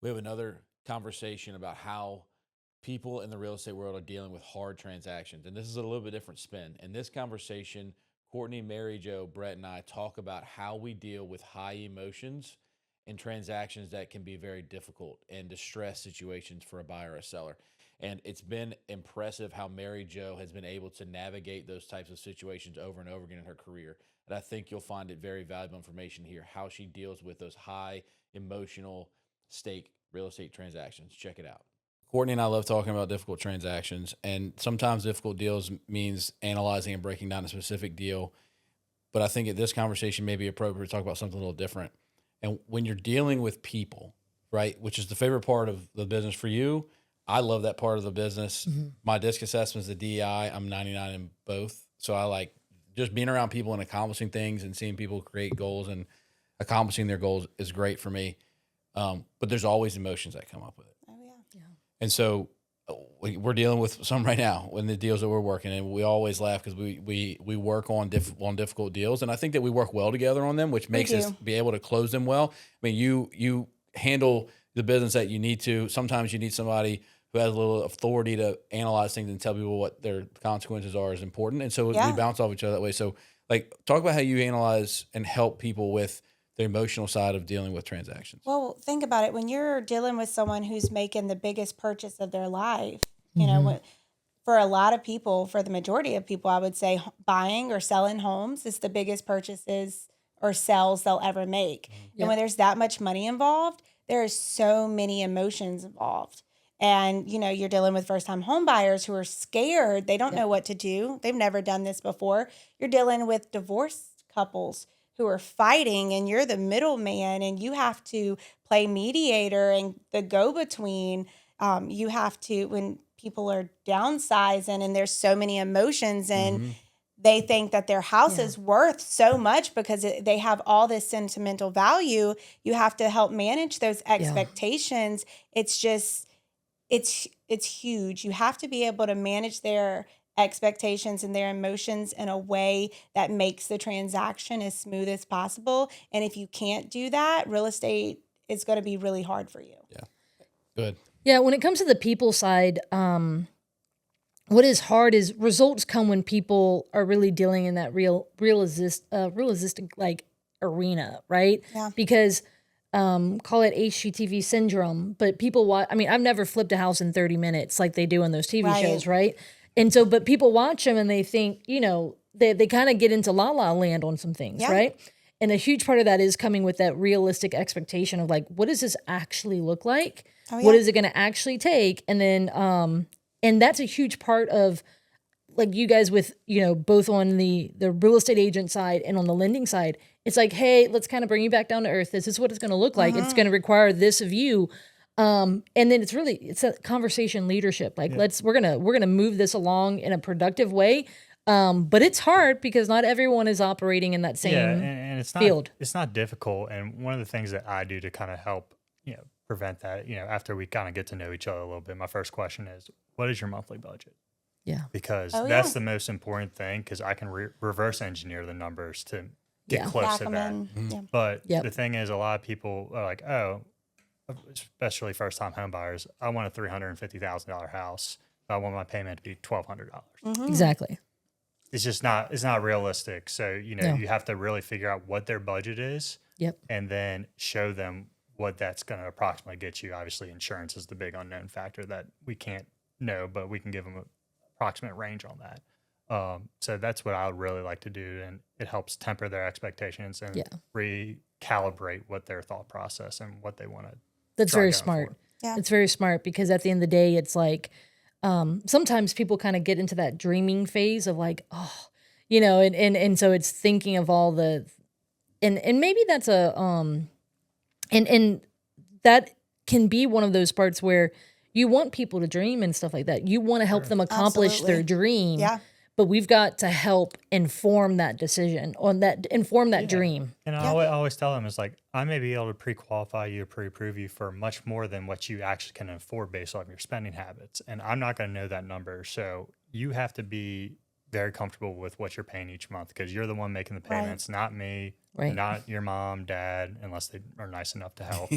We have another conversation about how people in the real estate world are dealing with hard transactions. And this is a little bit different spin. In this conversation, Courtney, MaryJo, Brett, and I talk about how we deal with high emotions and transactions that can be very difficult and distress situations for a buyer or a seller. And it's been impressive how MaryJo has been able to navigate those types of situations over and over again in her career. And I think you'll find it very valuable information here, how she deals with those high emotional stake real estate transactions. Check it out. Courtney and I love talking about difficult transactions, and sometimes difficult deals means analyzing and breaking down a specific deal. But I think at this conversation may be appropriate to talk about something a little different. And when you're dealing with people, right, which is the favorite part of the business for you, I love that part of the business. My disc assessment is the DEI. I'm 99 in both. So I like just being around people and accomplishing things and seeing people create goals and accomplishing their goals is great for me. But there's always emotions that come up with it. Oh, yeah. And so we're dealing with some right now in the deals that we're working, and we always laugh because we work on difficult deals, and I think that we work well together on them, which makes us be able to close them well. I mean, you handle the business that you need to. Sometimes you need somebody who has a little authority to analyze things and tell people what their consequences are is important, and so we bounce off each other that way. So, like, talk about how you analyze and help people with the emotional side of dealing with transactions. Well, think about it. When you're dealing with someone who's making the biggest purchase of their life, you know, for a lot of people, for the majority of people, I would say buying or selling homes is the biggest purchases or sales they'll ever make. And when there's that much money involved, there are so many emotions involved. And, you know, you're dealing with first-time home buyers who are scared. They don't know what to do. They've never done this before. You're dealing with divorced couples who are fighting, and you're the middleman, and you have to play mediator and the go-between. You have to, when people are downsizing and there's so many emotions and they think that their house is worth so much because they have all this sentimental value, you have to help manage those expectations. It's just, it's huge. You have to be able to manage their expectations and their emotions in a way that makes the transaction as smooth as possible. And if you can't do that, real estate is going to be really hard for you. Yeah. Good. Yeah, when it comes to the people side, what is hard is results come when people are really dealing in that realistic like arena, right? Yeah. Because call it HGTV syndrome, but people watch. I mean, I've never flipped a house in 30 minutes like they do on those TV shows, right? And so, but people watch them and they think, you know, they kind of get into la la land on some things, right? And a huge part of that is coming with that realistic expectation of like, what does this actually look like? What is it going to actually take? And then, and that's a huge part of like you guys with, you know, both on the real estate agent side and on the lending side. It's like, hey, let's kind of bring you back down to earth. This is what it's going to look like. It's going to require this of you. And then it's a conversation leadership. Like we're gonna move this along in a productive way. But it's hard because not everyone is operating in that same and it's not, field. It's not difficult. And one of the things that I do to kind of help, you know, prevent that, you know, after we kind of get to know each other a little bit, my first question is, what is your monthly budget? Yeah. Because that's the most important thing, because I can reverse engineer the numbers to get close to that. But the thing is, a lot of people are like, oh, especially first-time home buyers, I want a $350,000 house. I want my payment to be $1,200. Exactly. It's just not. It's not realistic. So you know, you have to really figure out what their budget is, and then show them what that's going to approximately get you. Obviously, insurance is the big unknown factor that we can't know, but we can give them an approximate range on that. So that's what I would really like to do, and it helps temper their expectations and recalibrate what their thought process and what they want to. That's very smart. Yeah. It's very smart because at the end of the day, it's like sometimes people kind of get into that dreaming phase of like, oh, you know, and so it's thinking of all the, and maybe that's and that can be one of those parts where you want people to dream and stuff like that. You want to help them accomplish their dream. Yeah. But we've got to help inform that decision inform that dream. And I always tell them, it's like, I may be able to pre-qualify you or pre-approve you for much more than what you actually can afford based on your spending habits. And I'm not going to know that number. So you have to be very comfortable with what you're paying each month, because you're the one making the payments, not me, Right. not your mom, dad, unless they are nice enough to help,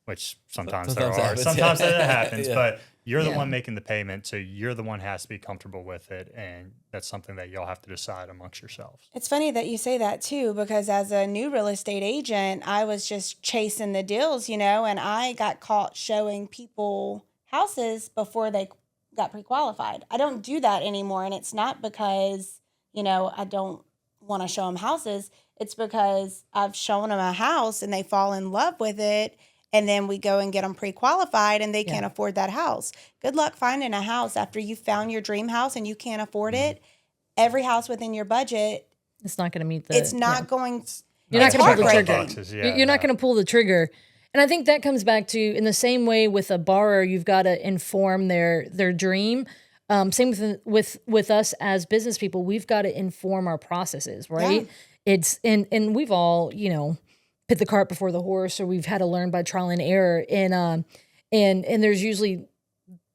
which sometimes Sometimes there are. happens. Sometimes that happens, Yeah. but you're the Yeah. one making the payment, so you're the one has to be comfortable with it, and that's something that y'all have to decide amongst yourselves. It's funny that you say that too, because as a new real estate agent, I was just chasing the deals, and I got caught showing people houses before they got pre-qualified. I don't do that anymore. And it's not because, I don't want to show them houses. It's because I've shown them a house and they fall in love with it. And then we go and get them pre-qualified and they can't afford that house. Good luck finding a house after you found your dream house and you can't afford it. Every house within your budget, It's not going to meet the. it's not going. You're not it's going to pull the trigger. heartbreaking. You're not going to pull the trigger. And I think that comes back to, in the same way with a borrower, you've got to inform their dream. Same with us as business people, we've got to inform our processes, right? Yeah. It's and we've all put the cart before the horse, or we've had to learn by trial and error, and there's usually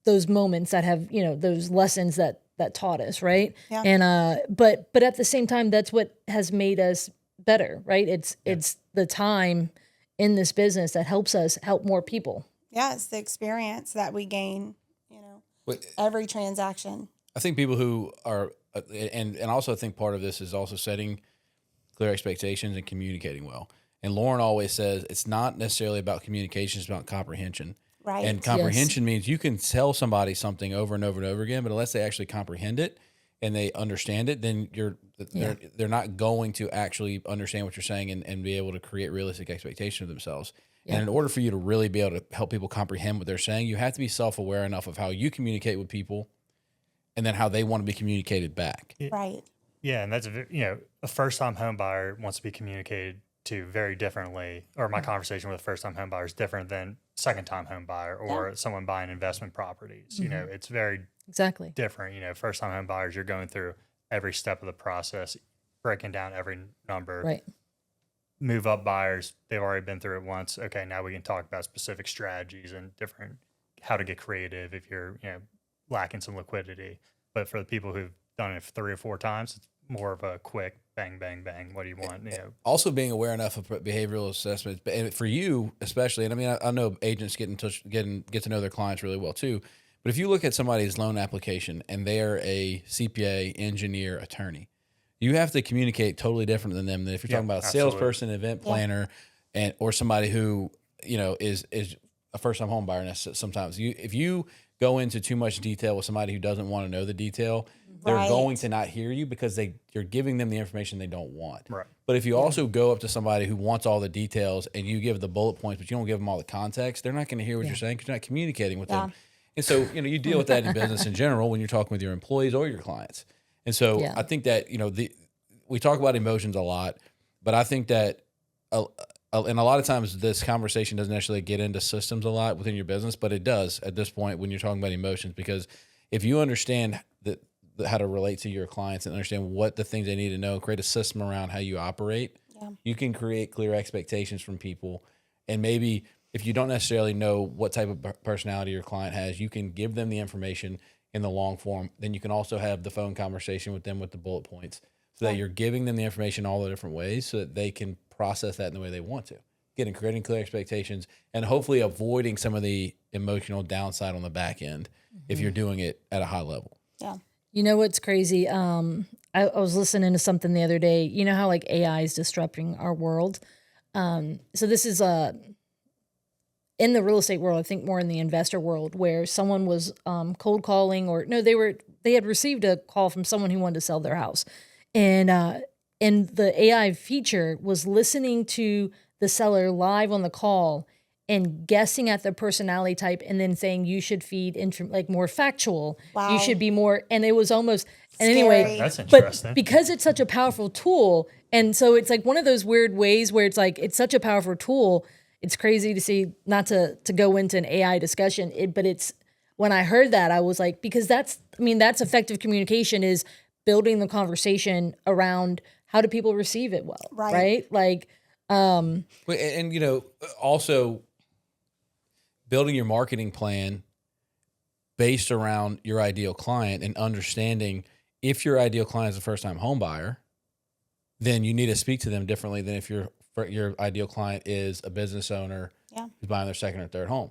those moments that have those lessons that taught us, right? Yeah. And but at the same time, that's what has made us better, right? It's the time in this business that helps us help more people. Yeah, it's the experience that we gain, every transaction. I think people who are, and also I think part of this is also setting clear expectations and communicating well. And Lauren always says it's not necessarily about communication, it's about comprehension. Right. And comprehension means you can tell somebody something over and over and over again, but unless they actually comprehend it and they understand it, then they're not going to actually understand what you're saying and be able to create realistic expectations of themselves. Yeah. And in order for you to really be able to help people comprehend what they're saying, you have to be self-aware enough of how you communicate with people and then how they want to be communicated back. Right. Yeah, and that's a first-time home buyer wants to be communicated to very differently, or my conversation with a first-time home buyer is different than second-time home buyer or someone buying investment properties. Mm-hmm. It's very different. First-time home buyers, you're going through every step of the process, breaking down every number. Right. Move up buyers, they've already been through it once. Okay, now we can talk about specific strategies and how to get creative if you're lacking some liquidity. But for the people who've done it 3 or 4 times, it's more of a quick bang, bang, bang. What do you want? Also being aware enough of behavioral assessments, and for you especially, and I mean, I know agents get to know their clients really well too. But if you look at somebody's loan application and they're a CPA, engineer, attorney, you have to communicate totally different than them than if you're talking about a salesperson, event planner, or somebody who is a first time home buyer. Sometimes if you go into too much detail with somebody who doesn't want to know the detail, they're going to not hear you because you're giving them the information they don't want. Right. But if you also go up to somebody who wants all the details and you give the bullet points, but you don't give them all the context, they're not going to hear what you're saying because you're not communicating with them. And so, you deal with that in business in general when you're talking with your employees or your clients. And so I think that, we talk about emotions a lot, but I think that, and a lot of times this conversation doesn't actually get into systems a lot within your business, but it does at this point when you're talking about emotions, because if you understand how to relate to your clients and understand what the things they need to know, create a system around how you operate, you can create clear expectations from people. And maybe if you don't necessarily know what type of personality your client has, you can give them the information in the long form. Then you can also have the phone conversation with them with the bullet points so that you're giving them the information all the different ways so that they can process that in the way they want to. Creating clear expectations and hopefully avoiding some of the emotional downside on the back end if you're doing it at a high level. Yeah. You know what's crazy? I was listening to something the other day. You know how like AI is disrupting our world? So this is in the real estate world, I think more in the investor world, where someone was cold calling they had received a call from someone who wanted to sell their house. And the AI feature was listening to the seller live on the call and guessing at their personality type and then saying you should feed more factual. Wow. You should be more, and it was almost, and Scary. anyway, That's interesting. but because it's such a powerful tool, and so it's like one of those weird ways where it's like, it's such a powerful tool. It's crazy to see, not to go into an AI discussion, but it's, when I heard that, I was like, because that's effective communication, is building the conversation around how do people receive it well, right? Like, and also building your marketing plan based around your ideal client and understanding if your ideal client is a first-time home buyer, then you need to speak to them differently than if your ideal client is a business owner Yeah. who's buying their second or third home.